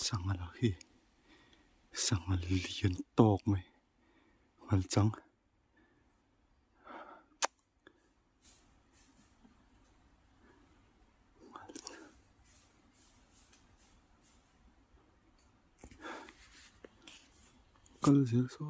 Sanghal hi Sanghal lian tok mai ngal chang kal zel so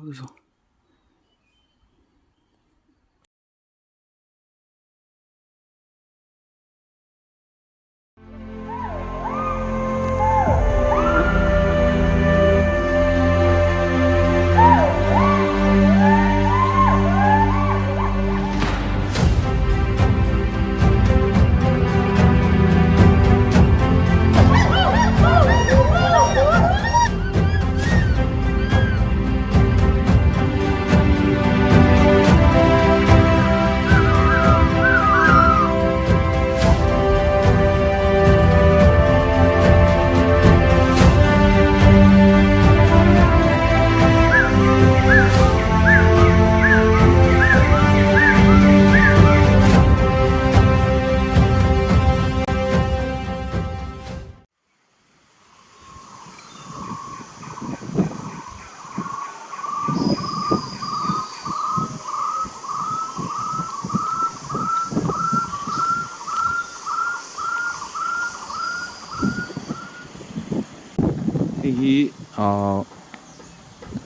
hi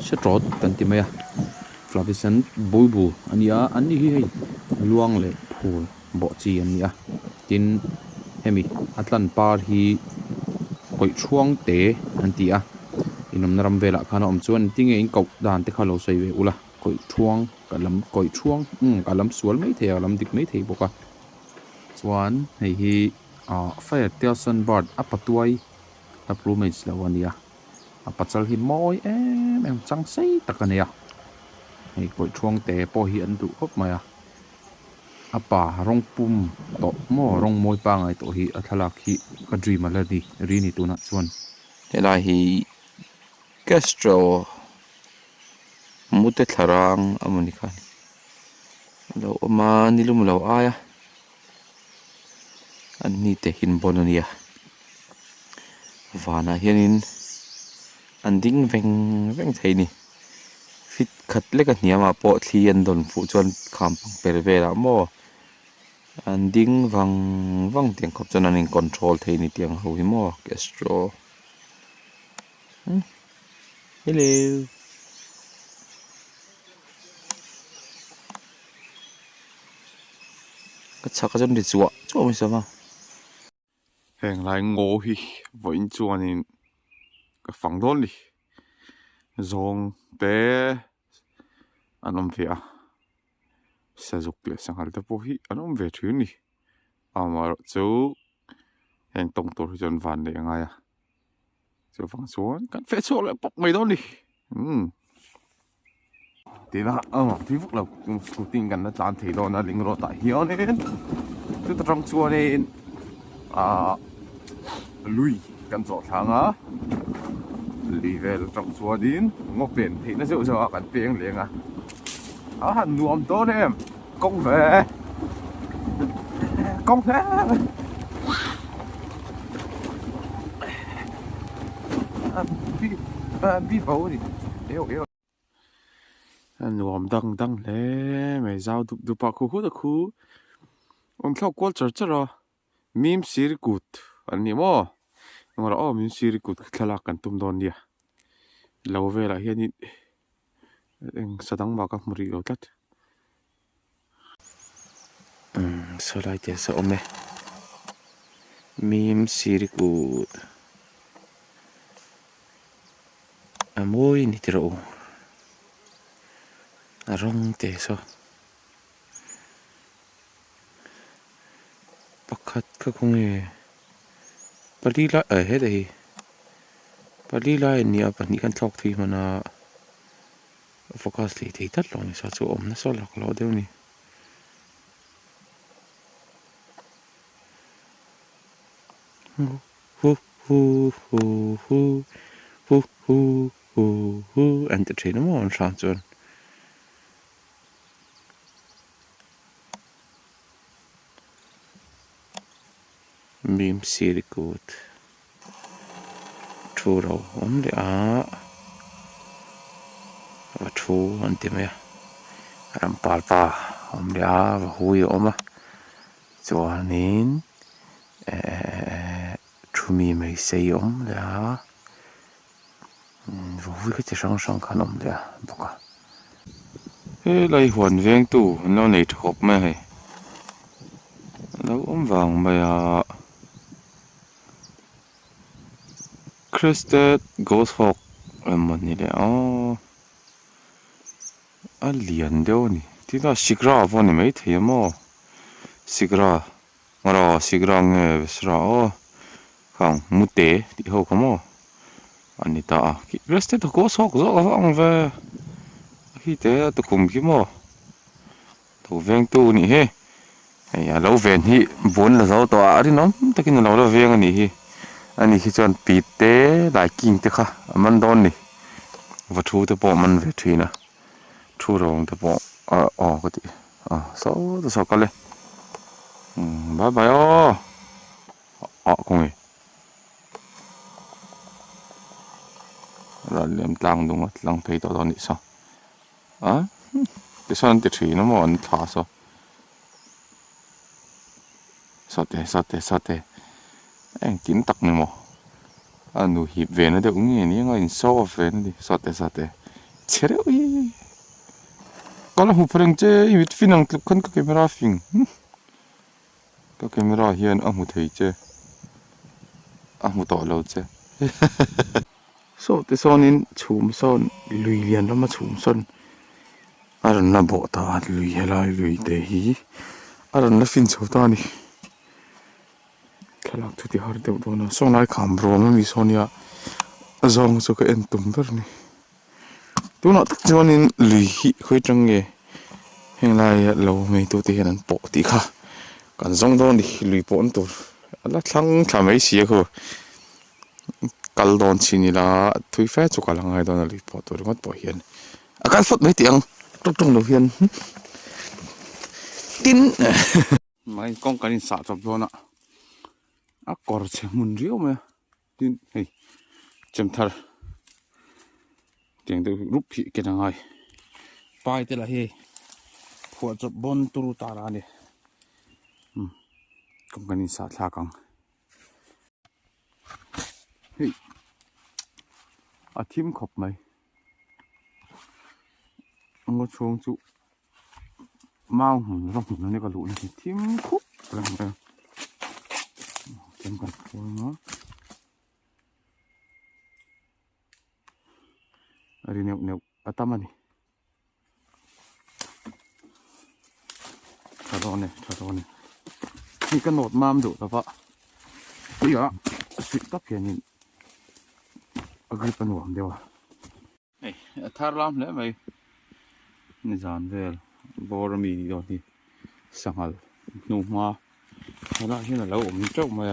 sẽ trot kan ti mai a flavisan bulbul ania ani hi hei luang le phul bo chi ania tin hemi atlan par hi koi thuang te an ti a inom naram vela khana om chuan tinge in kau dan te khalo sei ve ula koi thuang kalam koi thuang kalam sual mai the alam dik mai thei boka chuan hei hi fire station bird apatuai a plumage lawania a pachal hi moi em chang sei takania hei koi thuang te po hi an du khop maya apa rong pum to mo rong moi pa ngai to hi a thalak hi ka dream aladi rini tuna chuan helai hi castro mute tharang amani khan lo ma nilum lo aya an ni te hin bonania vana hianin an ding veng theini fit khat le ka hniama po thli an don fu chuan kham pang pervela mo an ding wang tiang khop chuan an in control theini tiang ho hi mo castro hello ka chaka jon ri chuwa mi sama heng lai ngo hi voin chuanin ka fangdon ni zawng te anom ve a Sazuk le Sanghal te po hi anom ve thun ni amar chu heng tong tur jon van le nga ya chu fang chuan kan fe chu le pok mai don ni ti na ti vuk lo shooting kan na tlan thei don na ling ro ta hianin chu ta tang chuanin lui kan zo thanga livel trong chuanin ngopen theina zeu zawa kan peng lenga a han nuam to nem kong ve bi bầu đi eo nuam dang le mai zau du pa khu da khu om thlau kwal char ra mim sir kut ani mo ngora min sir kut thala kan tum don dia lo ve la hian eng sadang ba ka muri lo tat so lai te so ome mim sir kut amoi ni tiro arong te so pakhat ka khonge palila he dei palila ni apa ni kan thlok thi mana focus li thei tat lo ni sa chu om na so lak lo deu ni hu entertain mo on chan chuan mim sir kut thu rồi ổn để và thu anh tìm ya làm pa ổn để và hui ổn mà cho nên thu mi mấy xây ổn để và hui cái chỉ sang khăn ổn để bốc ê lại hoàn vẹn tu nó này thọp mà hay lâu ổn vàng mà Crested Ghost Hawk một này đấy liền đâu nè thì là sigra vào này mấy thế mà sigra mà rồi sigra nghe sra không mute thì hậu không mà anh ta Crested Ghost Hawk rõ vang về khi thế tôi cùng cái mà tôi ven tu nè he à lâu ven hi vốn là giàu to đi nó tất nhiên là lâu ven anh nè anh khi chọn bịt té đại kinh thế cả mình đón nè và thu tới bộ mình về thuyền à thu rồi tới bộ cái gì số cái này bye bye con này là liềm tăng đúng không lăng thấy tao đó nị sao cái sao cái thuyền nó mà anh thả sao sao thế anh kín tắc này mà anh hiệp về nó được nghe những người sau về nó đi sao thế chết rồi có là hụt phanh chứ ít phin năng clip con cái camera phim cái camera hiện một thấy chứ một tỏ lâu chứ thế sau nên chùm son lùi liền lắm mà chùm son là bộ ta lùi lại lùi để hi là phim sâu ta nè cái lạc thu thì hard đều đó nó xong lại khám rồi mà mi sonia zawng cho cái em tụm đó nè tôi nói cho nên lùi hi khơi trăng nghe hiện lại lâu mấy tôi thì hiện bộ tí khác còn zawng đó thì lùi bộ tôi là thằng mấy xí cơ cal đòn xin là thui phép cho cả hai đó là lùi bộ tôi ngót bỏ hiện cái phút mấy tiếng trong đầu hiện tin mấy con cái sạ chọc cho nó cỏ chém muốn riêu mà tin hey chém thar tiếng tôi rút thị cái thằng này pai thế là he phụ chọc bon turu ta ra nè con cái sạ thà căng hey thím khop mày ông có chuông chú mau rong nó này có lũ này thím khop làm đây chém còn thôi nó đi nẹo tâm này thả rồi nàyนี่ก็โหนดมามดูแต่ว่าเดี๋ยวสุดตับเพียนี่อะไรเป็นหัวเดียวเฮ้ยท่ารำเลยไหมนี่จานเวลบอร์มีดีตอนนี้สังหารนุ่มมาแล้วที่นั่นเราอมเจ้ามา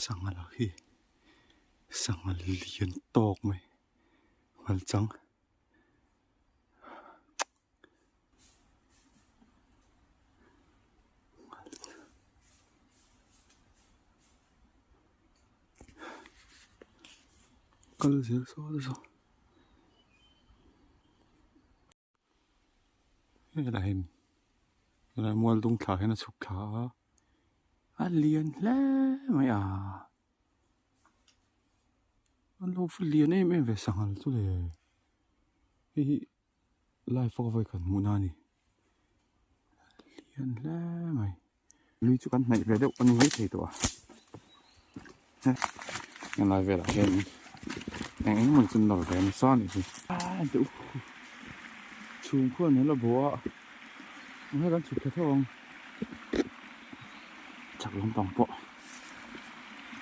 สังหารที่สังหารเลียนตอกไหมมันจังก็เลยเสียโซ่อะไรมัวลงขาให้น่าสุขขาเลียนแล้วไม่เราฝึกเลียนนี่ไม่เวสังหารตัวเลยไล่ฟอกไว้กันมูนานี่เลียนแล้วไม่ลุยจุกันไหนไปเดี๋ยวอันนี้ไม่ใช่ตัวยังไงเวลาเห็นanh mình chân nổi cái mình son này gì đủ chùm khuôn nữa là bố nó đang chụp cái thôi chặt lông tòng bộ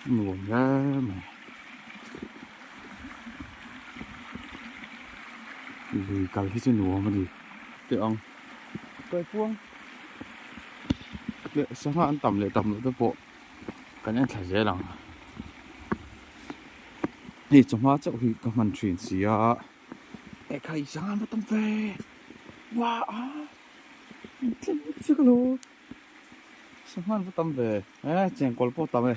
ngủ ra mà lùi cày cái chân ngủ mà gì tự ông quay vuông lệ sáng ăn tầm lệ tầm nữa bộ cái này thả dễ lắmนี่จังหวะเจ้าคือก็มันเทรนเสียแต่ใครสร้างมาต้องเวว้าเจ๋งจังเลยสร้างมาต้องเวเจ๊งกอลโปตั้มเลย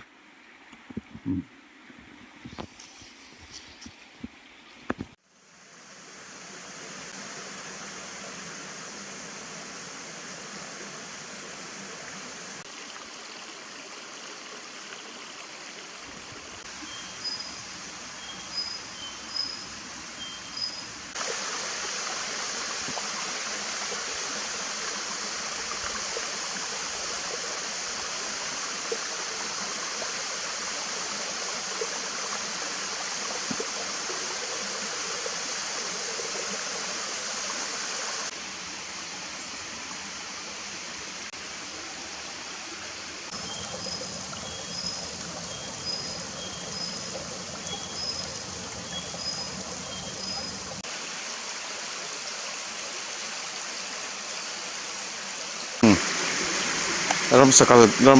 ram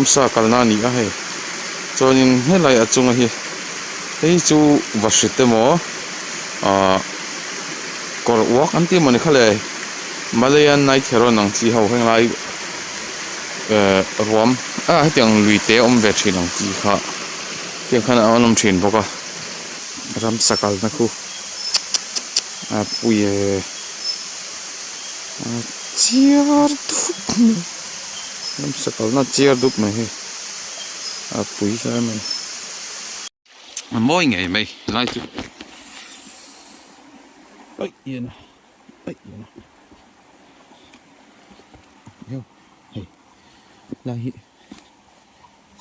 sakal na ni a he chuanin helai a chunga hi hei chu vashite mo kor wak an ti mani khale malayan nai khero nang chi ho heng lai ruam hetiang lui te om ve thin ang chi kha tiang khana anom thin boka ram sakal na khu puye chiar dup ram sakal na chiar dup mai he pui sa mai moi ngai mai lai chu ai yên yo hey lai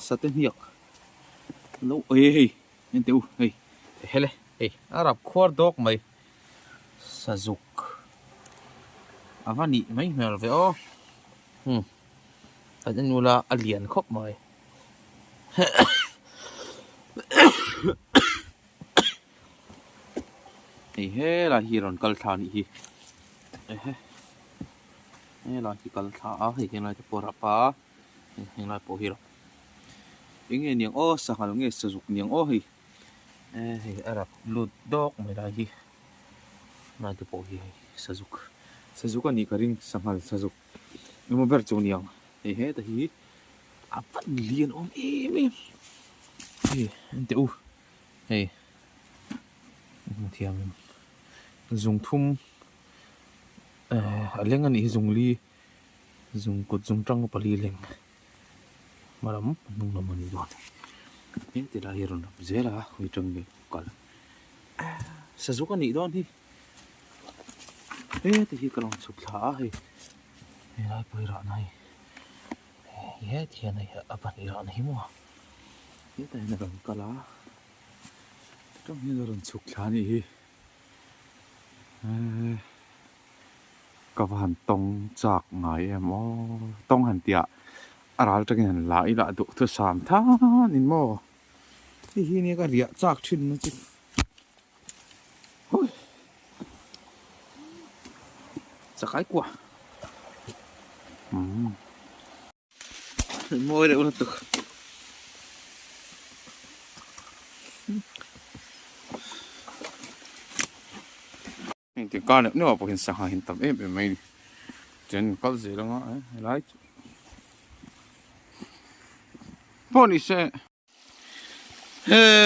sa tên hiệp lâu hey nên tiêu hey hele hey arab khor dog mai Sazuk avani mai mel ve o ta den nula alien khop mai he là hiron kal tha ni hi he là hi kal tha a he lai te pora pa he lai po hiro inge niang o Sanghal nge Sazuk niang o hi he arab lut dok mai lai hi lai te po hi Sazuk ani karing Sanghal Sazuk mo ber chu niang he ta hi apan lian om em he ente u he thiam dùng thum leng ani dùng li dùng cột dùng trăng pali leng maram nung namani do en te la hiron zela hui trăng ge kal Sazuk ani don hi te hi kalong suk tha he lai poi ra nai he thian ai apan ira nei mo he ta na ram kala trong hi ron suk tha ni hi các bạn tông chạc ngài em ó tông hẳn tiạ aral trăng hẳn lại đã độ thứ sám tha nín mò thì hi này cái liệt chạc trên nó chứ ôi chạc cái quả môi đấy luôn được thì con nữa bảo hiện sáng hiện tập em mày trên có gì đâu á lái pony xe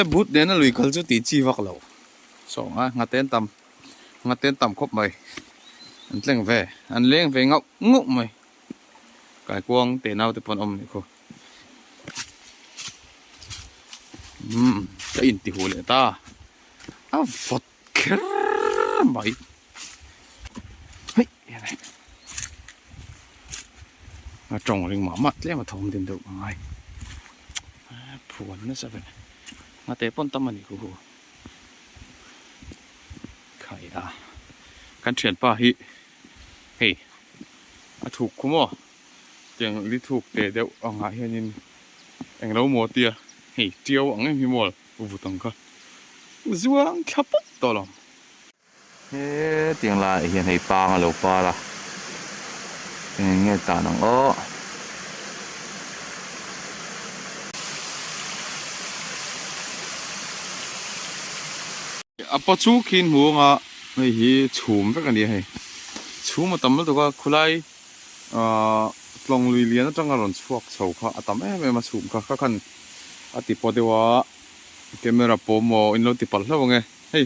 bút đến là lùi khẩn chút tí chi vác lẩu sổ á ngắt tên tầm khóc mày anh lên về ngọc ngụng mày cái quang để nào thì còn ông này cô cái in tí hồ lệ ta vật kэр mày trồng lên mở mắt lên mà thông tiền được ngay phuan nó sao vậy mà té pon tâm mình cũng khai căn chuyện pa hi hey thuộc cũng mà tiếng đi thuộc để đeo ông ngại hiện nhìn anh lâu mua tia hey tiêu ông em hi mua vụ tăng cả zuang khắp to lắm he tiếng lại hiện hay pa ngalo pa la nghe ta nang o apa chu khin mu nga hei hi chhum vek ani hei chhum atam to ka khulai tlong lui lian atanga ron chuak chho kha atam em chhum kha khan ati podewa camera pomo in lo ti pal hlaw nge hei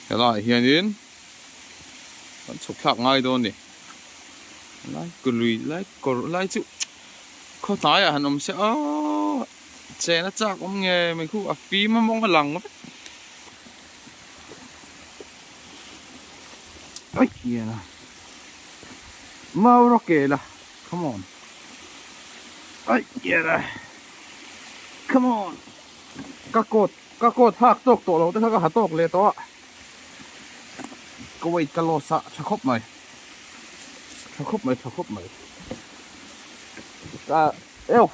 hela hianin kan chuk thak ngai don ni lai lui lai kor lai chu kho tai a hanom se a che na chak om nge mai khu a fi ma mong halang ai kia na mau roke la come on ai kia na come on các cột hạc tốc tổ lâu tới các hạt tốc lệ to có vậy calo sa cho khóc mày cả eo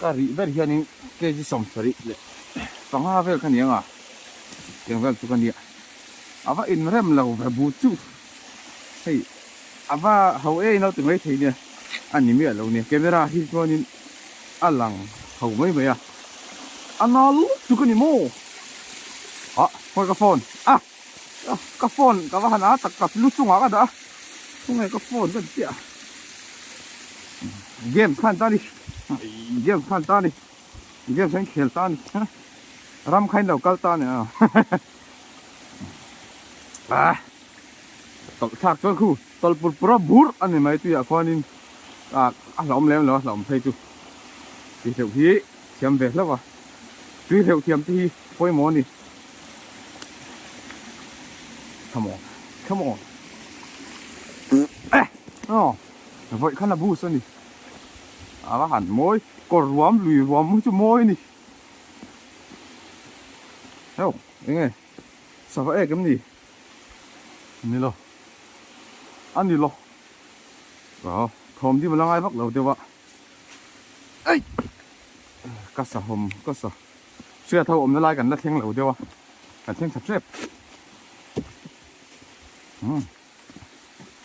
cả rỉ về hiện những cái gì sống sari lệ phẳng ha về cái niang à tiếng về cái niang ava in rem lâu về bút chú hey ava hậu ấy nó từng mấy thế nhỉ anh nhìn miệng lâu nè camera hi cho nên ăn lằng hầu mấy à anh nó lúc chú cái gì mô thôi cái phone cái phone cái vào hả tắc cặp lúc chung cái đó chung này cái phone cái gì game khăn ta đi game khăn ta đi game sang khel ta đi ram khain đâu cal ta nè tol thak cho khu tol pura bur anh mai tu ya khoanin lom lem lo lom thấy tu thì theo thì thiam về lắm à tuy theo thiam thì phôi món đi come on vậy khăn là bu sơn đi bác hẳn môi còn rúm lùi rúm chút môi đi thấy không nghe sao vậy cái gì này lo ăn đi lo đó thòm đi mà lang ai bắt đầu tiêu vợ ấy cắt sả hồng cắt sả xưa thâu ôm nó lại gần nó thiên lẩu tiêu à gần thiên sập xếp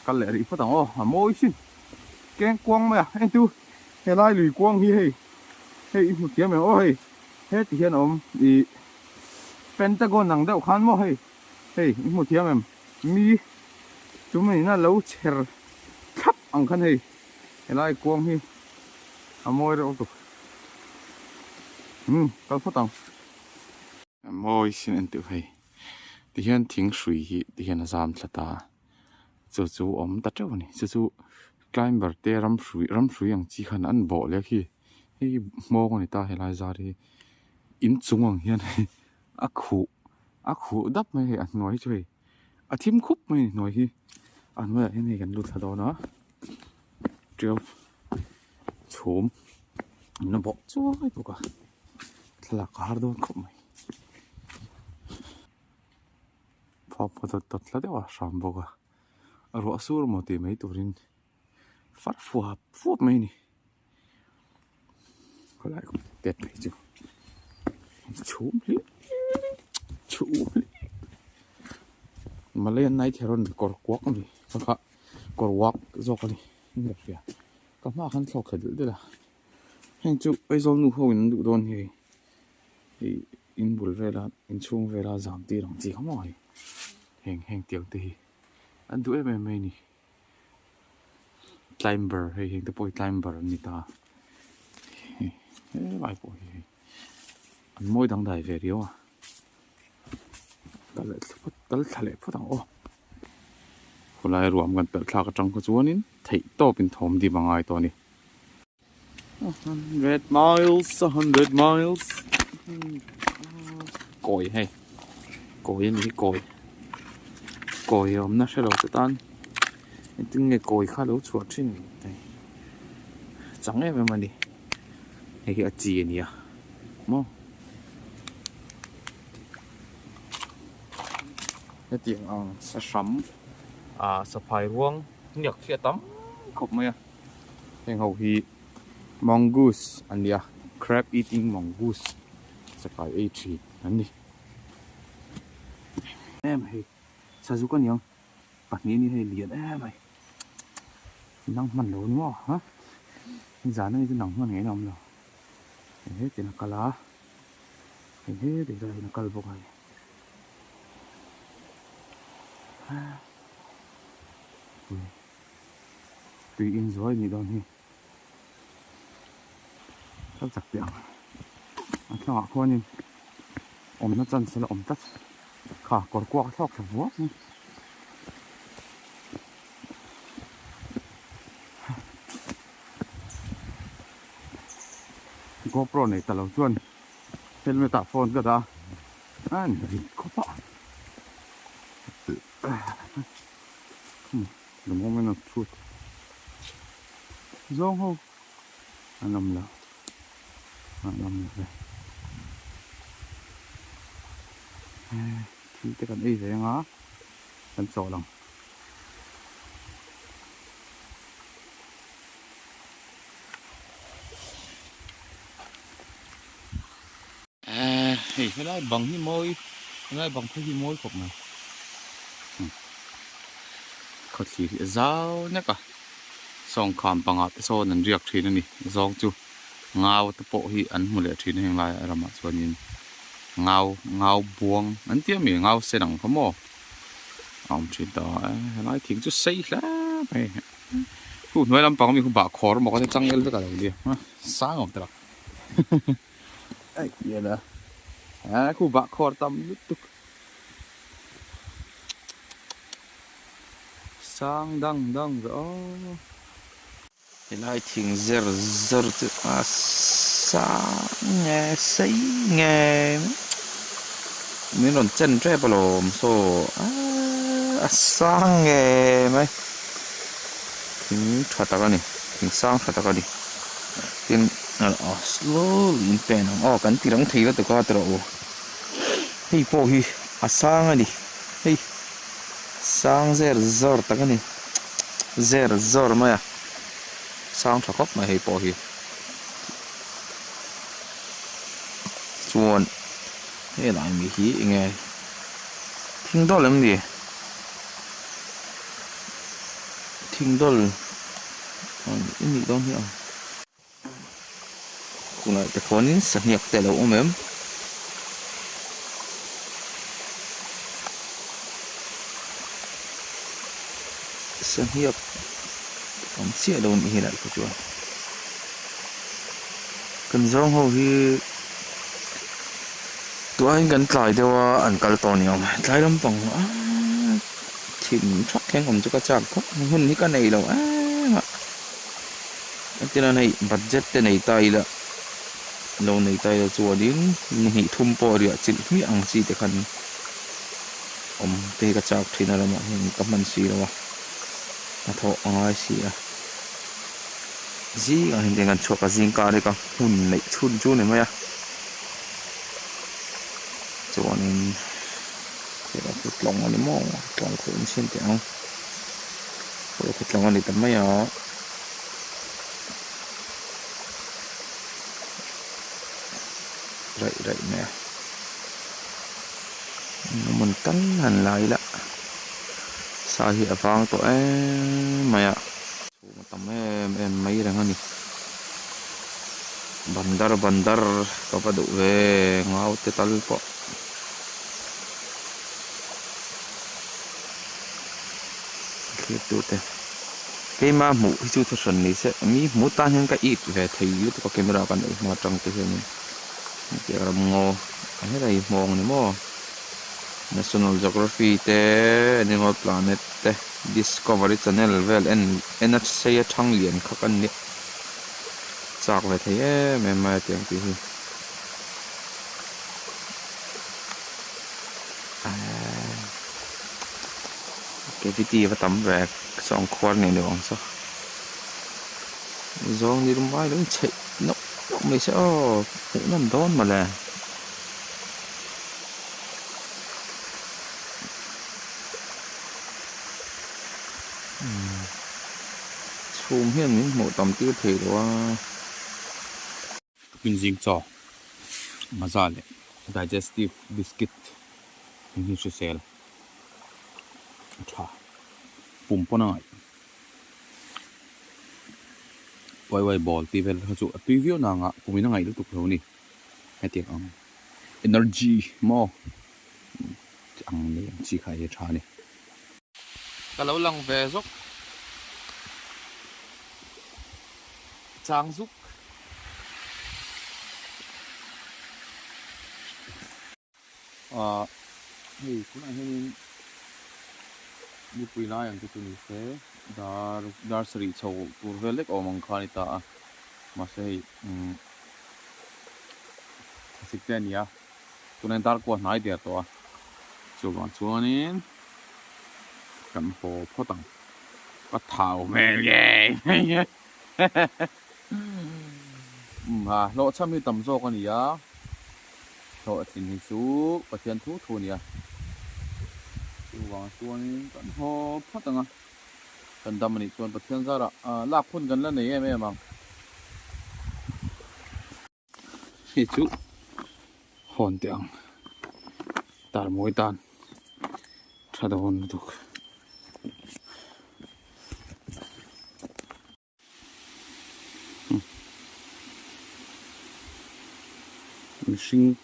cắt lẻ đi phát tảng môi xin keng quăng mày anh tu hay lai lùi quăng hay một tiếng mày ôi hết thì hiện ôm đi Pentagon nằng đậu khăn mò hay một tiếng mày mi chúng mình là lâu chèr khắp ăn khăn hay lai quăng môi đâu tụ cái phát tảng môi xin anh tự hay thì hiện tiếng suy thì hiện là giảm thật ta chú ôm tắt trâu này chú climber te ram suy ang chi khan an bo le khi hei mo ko ni ta helai za ri in chungang hian a khu dap mai an noi choi a thim khup mai noi hi an mai he nei kan lu tha do na trio chum nó bo choi bu ka thla ka har don khup mai pop tot la de wa sam bo ka ro sur mo ti mai turin phát phù hợp mấy nè có lại đẹp này chứ chú mà lên này thì rồi còn quắc gì không cả còn quắc do cái này đẹp vậy các bạn khăn sọc khởi được là hình chú bây giờ nụ hôn nó đủ đòn thì in bùn về là in chung về là giảm tiền đồng chí không mỏi hình tiếng thì anh đuổi em nè climber hay hiện tại bôi climber người ta vài bôi anh môi đang đại về điều ta lại thà lại phát thằng hôm nay rùm gần tận thà cái trong cái chỗ nín thấy to bên thòm đi bằng ai to nè 100 miles 100 miles còi hay còi này còi nó sẽ đầu tự tan từng ngày còi khá lâu chuột trên này chẳng em mà đi hay cái gì nhỉ mò cái tiếng ông sẽ sắm sập phải ruộng nhặt kia tắm khóc mày thành hậu hi mongoose anh đi crab eating mongoose sẽ phải ăn chi anh đi em hay Sazuk con nhông bạc ní hay liền mày năng hmanlo đúng không hả giá này cái năng hman ngày nào rồi hết thì là cá lá hết để ra là cá bốc này tùy in rồi như đó nhỉ rất chặt chẽ theo họ coi nhưng nó chân sẽ là tắt khả còn qua thóc phải vuốt GoPro này ta lâu chuan helmet ta phone ka da anh có pa the moment of truth zawng ho anam la thì cái cần ấy vậy ngó cần sổ lòng thì cái đó bằng cái môi cái bằng cái môi của mình có chỉ dao nhá cả song kham pangat so nan riak thin ani zawng chu ngau te po hi an hmule thin heng lai rama chuanin ngau buang an tia mi ngau senang khamo om thin ta lai thing chu sei hla mai khu noi lam pang mi khu ba khor mo ka chang el ka lo dia sang om tra ai ya da khu ba khor tam tuk sang dang rõ lại thỉnh giờ giờ tự sáng nghe say nghe mình còn chân tre bao lồm so sáng nghe mấy thỉnh thoát ra này thỉnh sáng thoát ra đi tiền slow in pen cái tiền thấy là tự có tự rồi hey po hi sáng đi hey sáng giờ ta cái này giờ mà à sang thọ khóc mà hay bỏ hi chuồn thế lại mi hí nghe thinh đó làm gì thinh đó cái gì đó hiểu cũng là cái phone in sạch nhạc tại đâu ôm em sạch nhạc ông xịa đâu nhỉ lại của chuột cần rong hầu thì tụi anh cần lại theo ăn cá to nhiều lại lắm bằng thịnh chắc khen ông cho các chàng khóc hơn những cái này đâu mà cái này budget cái này tay là lâu này tay là chùa đến nghỉ thum po địa chỉ miệng gì để cần ông tê các chàng thì là mà hình cảm ơn gì đâu mà thọ ai gì à gì à hình thành ngàn chuột cả riêng cả đây cảหุ่นnày chun chun này mấy à cho nên cái đó thịt lòng anh mò lòng khổn trên tiếng rồi thịt lòng anh tầm mấy à rậy mẹ mình cắn hành lại là sao hiện vang tụi em mày ạ tầm em mấy đang ăn bandar có bắt đủ về ngáo tê tal po tụt cái mà mũ chú thật sự này sẽ mi mũ tan hơn cái ít về thì lúc có camera còn được mà trong cái hình cái làm ngô cái này mong này mò National Geography te Animal Planet te Discovery Channel vel en sei thang lian khak an ni chak ve thei em mai tiang ti hi cái viti và tắm về song khoan này được không sao do như mai đứng chạy nó mình sẽ cũng nằm đón mà là zoom hiện những một tầm tiêu thể đó mình dính cho mà ra đấy digestive biscuit mình sẽ sell thà bùm po này quay ball ti vel ha chu preview na nga kumina ngai lu tuk lo ni hetiak energy mo ang ne chi khai tha ni ka lo lang ve zok Sazuk hey cũng là hình như quỳ lai anh tụi mình sẽ dar seri chầu purvelek omang khani ta mà sẽ sikten ya tụi nên dar qua nai dia to chu ban chuanin kan ho photang ka thau mel ye lộ chăm đi tầm zo con gì á lộ thì mình chú và thiên thú thù nhỉ chú vào chuan tận ho phát tăng à tận đâm mình chuan và thiên ra là lạp phun gần lên này em mà thì chú hồn tiếng tar môi tan thật là hồn thuộc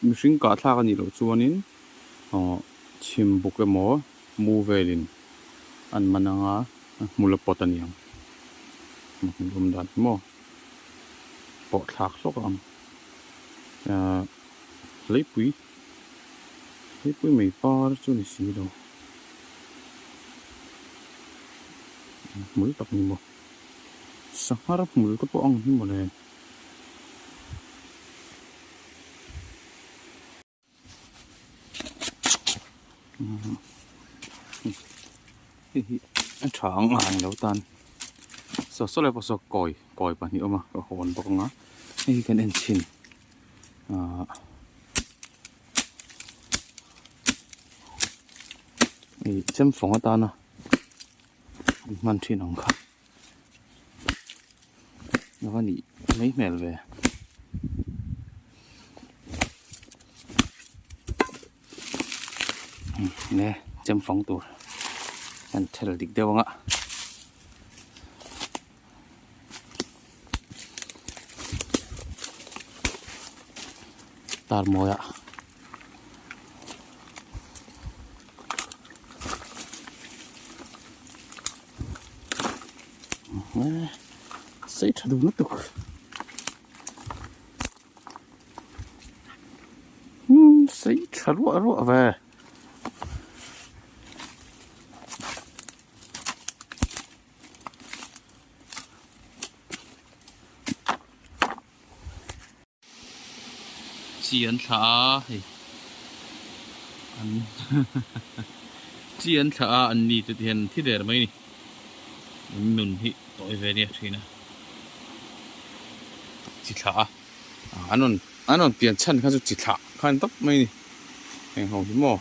mihring kah thlak ani lo chuanin chim buk emaw mu velin an mananga hmula pot aniang lum dan mo pawh thlak hlok ang leipui mei par chu ni si lo mul tak ni mo Sanghal mul ka po ang ni mo le anh chàng hàng đầu tan số lại bao còi bản hiệu mà hồn bọc ngá hay cái nền chín chấm phồng ở ta nè man chín không khác nó có nhỉ mấy mèo về nè chấm phồng tủ anh thấy được đâu không ạ tar moya say thật đúng tục say thật rụa về chiên thả anh chiên thả anh đi từ tiền thiết để mấy nè nôn hi tội về đi thì nè chỉ thả anh on tiền chân khá chút chỉ thả khăn tóc mấy nè hàng hồng thì mò